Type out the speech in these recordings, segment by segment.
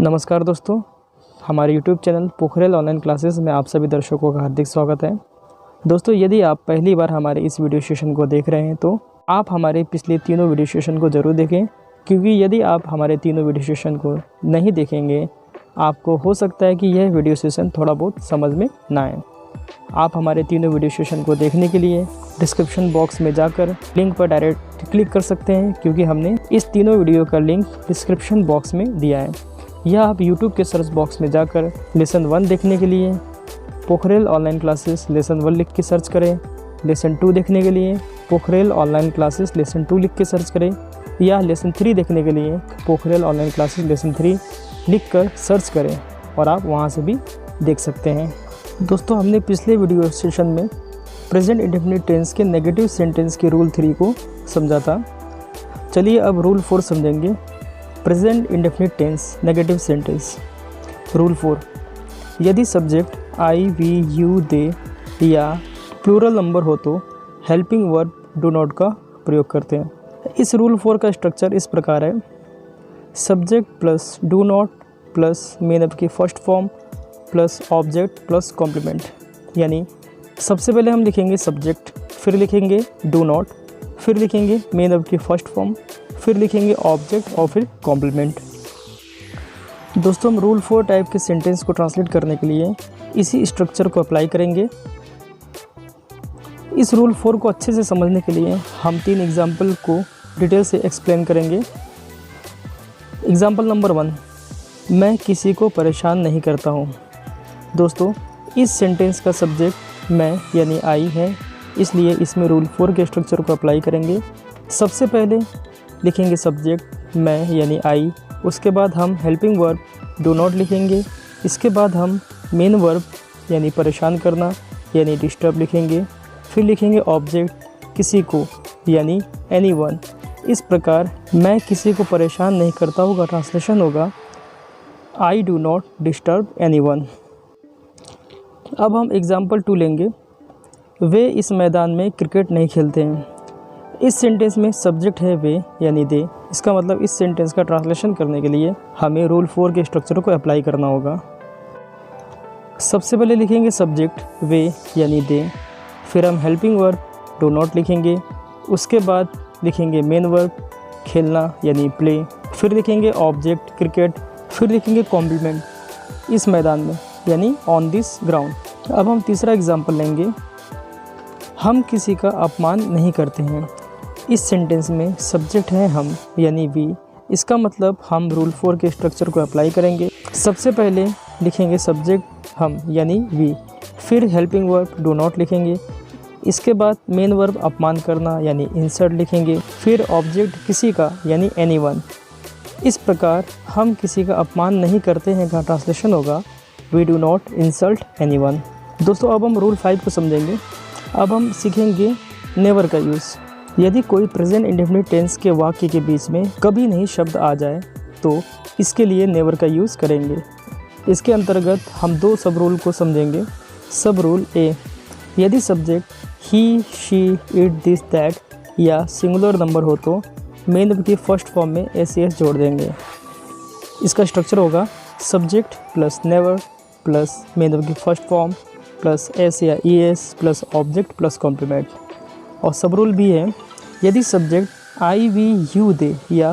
नमस्कार दोस्तों, हमारे YouTube channel Pokhrel online classes में आप सभी दर्शकों का हार्दिक स्वागत है। दोस्तों, यदि आप पहली बार हमारे इस वीडियो सेशन को देख रहे हैं तो आप हमारे पिछले तीनों वीडियो सेशन को ज़रूर देखें, क्योंकि यदि आप हमारे तीनों वीडियो सेशन को नहीं देखेंगे आपको हो सकता है कि यह वीडियो सेशन थोड़ा बहुत समझ में ना आए। आप हमारे तीनों वीडियो सेशन को देखने के लिए डिस्क्रिप्शन बॉक्स में जाकर लिंक पर डायरेक्ट क्लिक कर सकते हैं, क्योंकि हमने इस तीनों वीडियो का लिंक डिस्क्रिप्शन बॉक्स में दिया है। या आप YouTube के सर्च बॉक्स में जाकर लेसन 1 देखने के लिए पोखरेल ऑनलाइन क्लासेस लेसन 1 लिख के सर्च करें। लेसन 2 देखने के लिए पोखरेल ऑनलाइन क्लासेस लेसन 2 लिख के सर्च करें, या लेसन 3 देखने के लिए पोखरेल ऑनलाइन क्लासेस लेसन 3 लिख कर सर्च करें और आप वहां से भी देख सकते हैं। दोस्तों, हमने पिछले वीडियो सेशन में प्रेजेंट इंडेफिनिट टेंस के नेगेटिव सेंटेंस के रूल 3 को समझा था। चलिए अब रूल 4 समझेंगे। Present indefinite tense negative sentence. Rule 4, यदि subject I, we, you, they या प्लूरल नंबर हो तो हेल्पिंग वर्ब डू नॉट का प्रयोग करते हैं। इस रूल 4 का स्ट्रक्चर इस प्रकार है: subject plus do not plus main verb की first form plus object plus complement. यानी सबसे पहले हम लिखेंगे सब्जेक्ट, फिर लिखेंगे डू नॉट, फिर लिखेंगे मेन वर्ब की फर्स्ट फॉर्म, फिर लिखेंगे ऑब्जेक्ट और फिर कॉम्प्लीमेंट। दोस्तों, हम रूल 4 टाइप के सेंटेंस को ट्रांसलेट करने के लिए इसी स्ट्रक्चर को अप्लाई करेंगे। इस रूल 4 को अच्छे से समझने के लिए हम 3 एग्जाम्पल को डिटेल से एक्सप्लेन करेंगे। एग्जाम्पल नंबर 1, मैं किसी को परेशान नहीं करता हूँ। दोस्तों, इस सेंटेंस का सब्जेक्ट मैं यानी आई है, इसलिए इसमें रूल 4 के स्ट्रक्चर को अप्लाई करेंगे। सबसे पहले लिखेंगे सब्जेक्ट मैं यानी आई, उसके बाद हम हेल्पिंग वर्ब डू नॉट लिखेंगे, इसके बाद हम मेन वर्ब यानी परेशान करना यानी डिस्टर्ब लिखेंगे, फिर लिखेंगे ऑब्जेक्ट किसी को यानी एनीवन। इस प्रकार मैं किसी को परेशान नहीं करता होगा ट्रांसलेशन होगा I do not disturb anyone. अब हम एग्जाम्पल 2 लेंगे। वे इस मैदान में क्रिकेट नहीं खेलते हैं। इस सेंटेंस में सब्जेक्ट है वे यानी दे। इसका मतलब इस सेंटेंस का ट्रांसलेशन करने के लिए हमें रूल 4 के स्ट्रक्चर को अप्लाई करना होगा। सबसे पहले लिखेंगे सब्जेक्ट वे यानी दे, फिर हम हेल्पिंग वर्ब डू नॉट लिखेंगे, उसके बाद लिखेंगे मेन वर्ब खेलना यानी प्ले, फिर लिखेंगे ऑब्जेक्ट क्रिकेट, फिर लिखेंगे कॉम्प्लीमेंट इस मैदान में यानी ऑन दिस ग्राउंड। अब हम तीसरा एग्जाम्पल लेंगे। हम किसी का अपमान नहीं करते हैं। इस सेंटेंस में सब्जेक्ट है हम यानी वी। इसका मतलब हम रूल 4 के स्ट्रक्चर को अप्लाई करेंगे। सबसे पहले लिखेंगे सब्जेक्ट हम यानी वी, फिर हेल्पिंग वर्ब डू नॉट लिखेंगे, इसके बाद मेन वर्ब अपमान करना यानी इंसल्ट लिखेंगे, फिर ऑब्जेक्ट किसी का यानी एनीवन। इस प्रकार हम किसी का अपमान नहीं करते हैं का ट्रांसलेशन होगा we do not insult anyone. दोस्तों, अब हम रूल 5 को समझेंगे। अब हम सीखेंगे नेवर का यूज़। यदि कोई प्रेजेंट इंडेफिनिट टेंस के वाक्य के बीच में कभी नहीं शब्द आ जाए तो इसके लिए नेवर का यूज़ करेंगे। इसके अंतर्गत हम 2 सब रूल को समझेंगे। सब रूल ए, यदि subject he, she, it, this, that या सिंगुलर नंबर हो तो मेन वर्ब की फर्स्ट फॉर्म में एस जोड़ देंगे। इसका स्ट्रक्चर होगा subject plus never plus main verb की फर्स्ट फॉर्म प्लस एस या E S plus object plus complement. और सब रूल भी है, यदि subject I, we, you, they या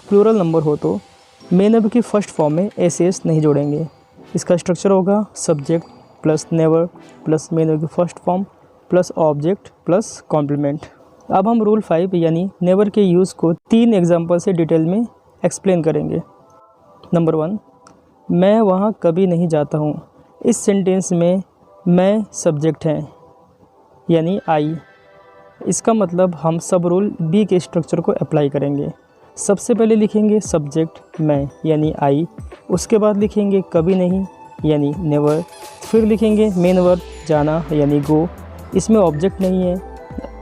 प्लूरल नंबर हो तो मेन वर्ब की फर्स्ट फॉर्म में एस नहीं जोड़ेंगे। इसका स्ट्रक्चर होगा subject plus never plus main verb की first form plus object plus complement. अब हम रूल 5 यानी नेवर के यूज़ को 3 एग्जाम्पल से डिटेल में एक्सप्लेन करेंगे। नंबर 1, मैं वहाँ कभी नहीं जाता हूँ। इस सेंटेंस में मैं सब्जेक्ट है यानी आई। इसका मतलब हम सब रूल बी के स्ट्रक्चर को अप्लाई करेंगे। सबसे पहले लिखेंगे सब्जेक्ट मैं यानी आई, उसके बाद लिखेंगे कभी नहीं यानी नेवर, फिर लिखेंगे मेन वर्ब जाना यानी गो, इसमें ऑब्जेक्ट नहीं है।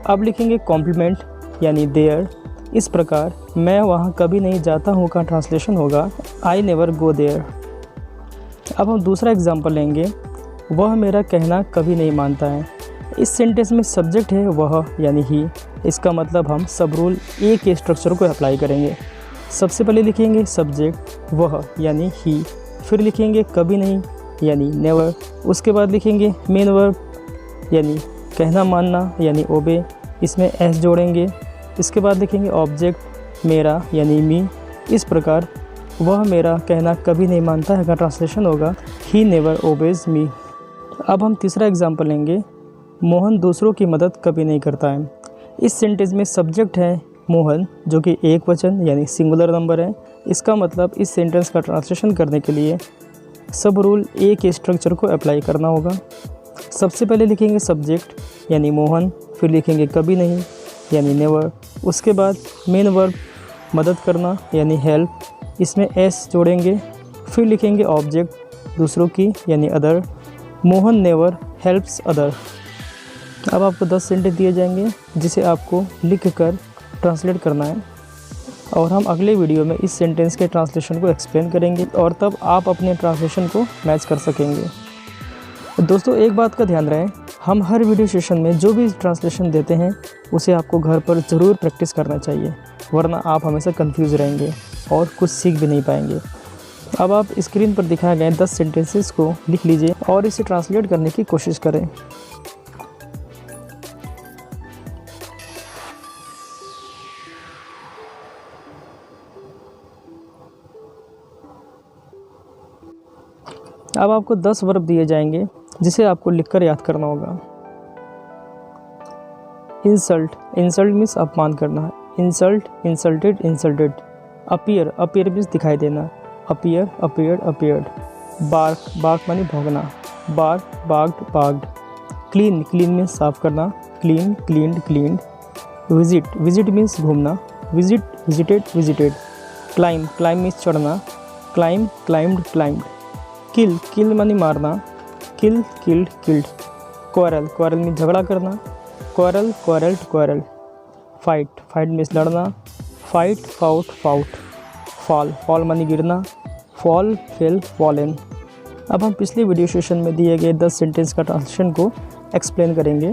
अब लिखेंगे कॉम्प्लीमेंट यानी देयर। इस प्रकार मैं वहाँ कभी नहीं जाता हूँ का ट्रांसलेशन होगा आई नेवर गो देयर। अब हम दूसरा एग्जाम्पल लेंगे। वह मेरा कहना कभी नहीं मानता है। इस सेंटेंस में सब्जेक्ट है वह यानी ही। इसका मतलब हम सब रूल ए के स्ट्रक्चर को अप्लाई करेंगे। सबसे पहले लिखेंगे सब्जेक्ट वह यानी ही, फिर लिखेंगे कभी नहीं यानी नेवर, उसके बाद लिखेंगे मेन वर्ब यानी कहना मानना यानी ओबे, इसमें एस जोड़ेंगे। इसके बाद लिखेंगे ऑब्जेक्ट मेरा यानी मी। इस प्रकार वह मेरा कहना कभी नहीं मानता है का ट्रांसलेशन होगा ही नेवर ओबेज मी। अब हम तीसरा एग्जाम्पल लेंगे, मोहन दूसरों की मदद कभी नहीं करता है। इस सेंटेंस में सब्जेक्ट है मोहन जो कि एक वचन यानी सिंगुलर नंबर है। इसका मतलब इस सेंटेंस का ट्रांसलेशन करने के लिए सब रूल ए के स्ट्रक्चर को अप्लाई करना होगा। सबसे पहले लिखेंगे सब्जेक्ट यानी मोहन, फिर लिखेंगे कभी नहीं यानी नेवर, उसके बाद मेन वर्ब मदद करना यानी हेल्प, इसमें एस जोड़ेंगे, फिर लिखेंगे ऑब्जेक्ट दूसरों की यानी other, Mohan never helps other. अब आपको 10 सेंटेंस दिए जाएंगे जिसे आपको लिख कर ट्रांसलेट करना है और हम अगले वीडियो में इस सेंटेंस के ट्रांसलेशन को एक्सप्लेन करेंगे और तब आप अपने ट्रांसलेशन को मैच कर सकेंगे। दोस्तों एक बात का ध्यान रहे, हम हर वीडियो सेशन में जो भी ट्रांसलेशन देते हैं उसे आपको घर पर ज़रूर प्रैक्टिस करना चाहिए, वरना आप हमेशा कंफ्यूज रहेंगे और कुछ सीख भी नहीं पाएंगे। अब आप स्क्रीन पर दिखाए गए 10 सेंटेंसेस को लिख लीजिए और इसे ट्रांसलेट करने की कोशिश करें। अब आपको 10 वर्ब दिए जाएंगे जिसे आपको लिखकर याद करना होगा। इंसल्ट, इंसल्ट मीन्स अपमान करना है। Insult, insulted, insulted. Appear, appear means दिखाई देना। Appear, appeared, appeared. Bark, bark मानी भौंकना। Bark, barked, barked. Clean, clean means साफ करना। Clean, cleaned, cleaned. Visit, visit means घूमना। Visit, visited, visited. Climb, climb means चढ़ना। Climb, climbed, climbed. Kill, kill मानी मारना। Kill, killed, killed. Quarrel, quarrel means झगड़ा करना। Quarrel, quarrelled, quarrel. Fight, fight means लड़ना। Fight, fought, fought. Fall, fall मानी गिरना। Fall, fail, fallen. अब हम पिछले वीडियो सेशन में दिए गए 10 सेंटेंस का ट्रांसलेशन को एक्सप्लेन करेंगे।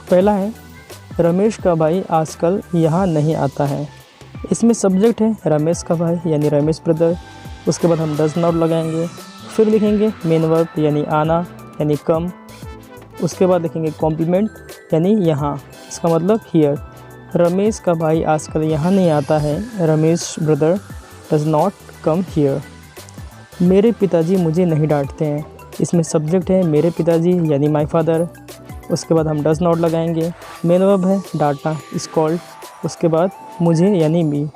पहला है रमेश का भाई आजकल यहाँ नहीं आता है। इसमें सब्जेक्ट है रमेश का भाई यानी रमेश ब्रदर। उसके बाद हम डज नॉट लगाएंगे, फिर लिखेंगे मेन वर्ब यानी आना यानी कम। उसके बाद लिखेंगे कॉम्प्लीमेंट यानी यहाँ, इसका मतलब हियर। रमेश का भाई आजकल यहाँ नहीं आता है। Ramesh brother does not come here. मेरे पिताजी मुझे नहीं डांटते हैं। इसमें सब्जेक्ट है मेरे पिताजी यानी माय फादर। उसके बाद हम डज नॉट लगाएंगे, मेन वर्ब है डांटना इज कॉल्ड। उसके बाद मुझे यानी मी।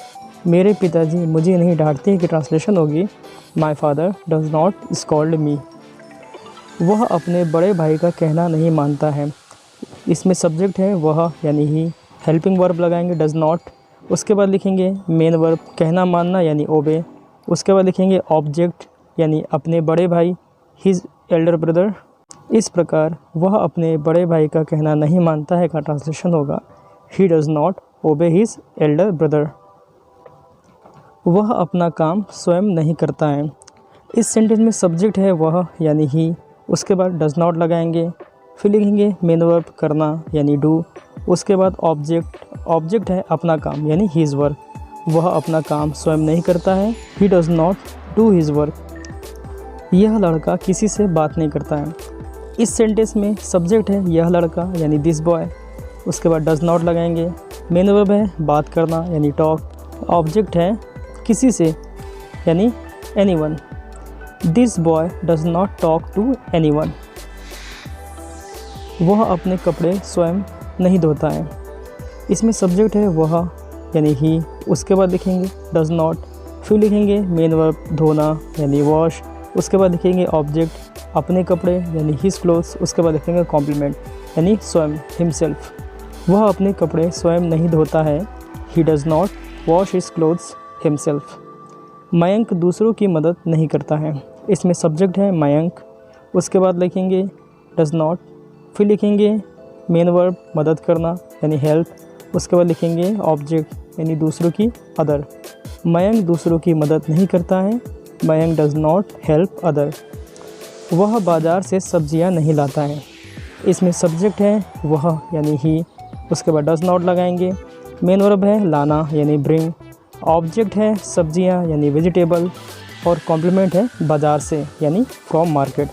मेरे पिताजी मुझे नहीं डांटते हैं की ट्रांसलेशन होगी my father does not scold me. वह अपने बड़े भाई का कहना नहीं मानता है। इसमें सब्जेक्ट है वह यानी ही, हेल्पिंग वर्ब लगाएंगे डज नॉट। उसके बाद लिखेंगे मेन वर्ब कहना मानना यानी ओबे। उसके बाद लिखेंगे ऑब्जेक्ट यानी अपने बड़े भाई हिज एल्डर ब्रदर। इस प्रकार वह अपने बड़े भाई का कहना नहीं मानता है का ट्रांसलेशन होगा he does not obey his Elder brother. वह अपना काम स्वयं नहीं करता है। इस सेंटेंस में सब्जेक्ट है वह यानी ही, उसके बाद डज नॉट लगाएंगे, फिर लिखेंगे मेन वर्ब करना यानी डू। उसके बाद ऑब्जेक्ट, ऑब्जेक्ट है अपना काम यानी हिज वर्क। वह अपना काम स्वयं नहीं करता है, he does not do his work. यह लड़का किसी से बात नहीं करता है। इस सेंटेंस में सब्जेक्ट है यह लड़का यानी दिस बॉय। उसके बाद डज नॉट लगाएंगे, मेन वर्ब है बात करना यानी टॉक। ऑब्जेक्ट है किसी से यानी anyone. This boy does not talk to anyone. वह अपने कपड़े स्वयं नहीं धोता है। इसमें सब्जेक्ट है वह यानी ही। उसके बाद लिखेंगे डज नॉट, फिर लिखेंगे मेन वर्ब धोना यानी वॉश। उसके बाद लिखेंगे ऑब्जेक्ट अपने कपड़े यानी हिज क्लोथ्स। उसके बाद लिखेंगे कॉम्प्लीमेंट यानी स्वयं हिमसेल्फ। वह अपने कपड़े स्वयं नहीं धोता है, he does not wash his clothes himself. Mayank दूसरों की मदद नहीं करता है। इसमें सब्जेक्ट है मयंक। उसके बाद लिखेंगे डज नॉट, फिर लिखेंगे मेन वर्ब मदद करना यानी हेल्प। उसके बाद लिखेंगे ऑब्जेक्ट यानी दूसरों की अदर। मयंक दूसरों की मदद नहीं करता है, Mayank does not help other. वह बाज़ार से सब्जियां नहीं लाता है। इसमें सब्जेक्ट है वह यानी ही। उसके बाद डज नॉट लगाएंगे, मेन वर्ब है लाना यानी ब्रिंग, ऑब्जेक्ट है सब्जियां यानी वेजिटेबल, और कॉम्प्लीमेंट है बाज़ार से यानी फ्रॉम मार्केट।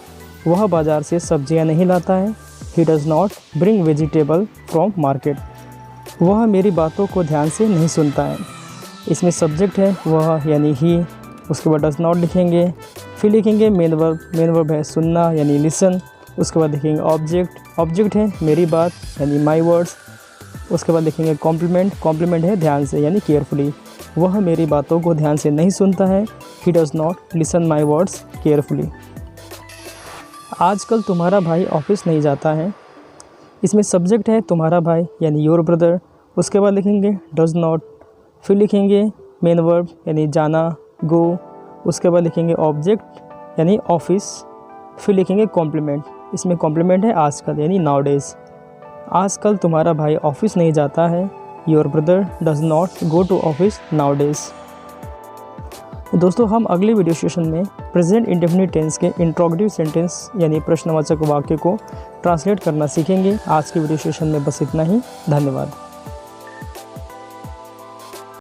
वह बाज़ार से सब्जियां नहीं लाता है। He does not bring vegetable from market. वह मेरी बातों को ध्यान से नहीं सुनता है। इसमें सब्जेक्ट है वह यानी ही, उसके बाद डज़ नॉट लिखेंगे, फिर लिखेंगे मेन वर्ब है सुनना यानी लिसन, उसके बाद लिखेंगे ऑब्जेक्ट है मेरी बात यानी माई वर्ड्स, उसके बाद लिखेंगे कॉम्प्लीमेंट है ध्यान से यानी केयरफुली। वह मेरी बातों को ध्यान से नहीं सुनता है। He does not listen my words carefully. आजकल तुम्हारा भाई ऑफिस नहीं जाता है। इसमें सब्जेक्ट है तुम्हारा भाई यानी योर ब्रदर, उसके बाद लिखेंगे डज़ नॉट, फिर लिखेंगे मेन वर्ब यानी जाना गो, उसके बाद लिखेंगे ऑब्जेक्ट यानी ऑफिस, फिर लिखेंगे कॉम्प्लीमेंट। इसमें कॉम्प्लीमेंट है आजकल यानी नाउ डेज। आजकल तुम्हारा भाई ऑफिस नहीं जाता है। Your brother does not go to office nowadays. दोस्तों, हम अगले वीडियो सेशन में प्रेजेंट इंडेफिनिट टेंस के इंट्रोगेटिव सेंटेंस यानी प्रश्नवाचक वाक्य को ट्रांसलेट करना सीखेंगे। आज के वीडियो सेशन में बस इतना ही। धन्यवाद।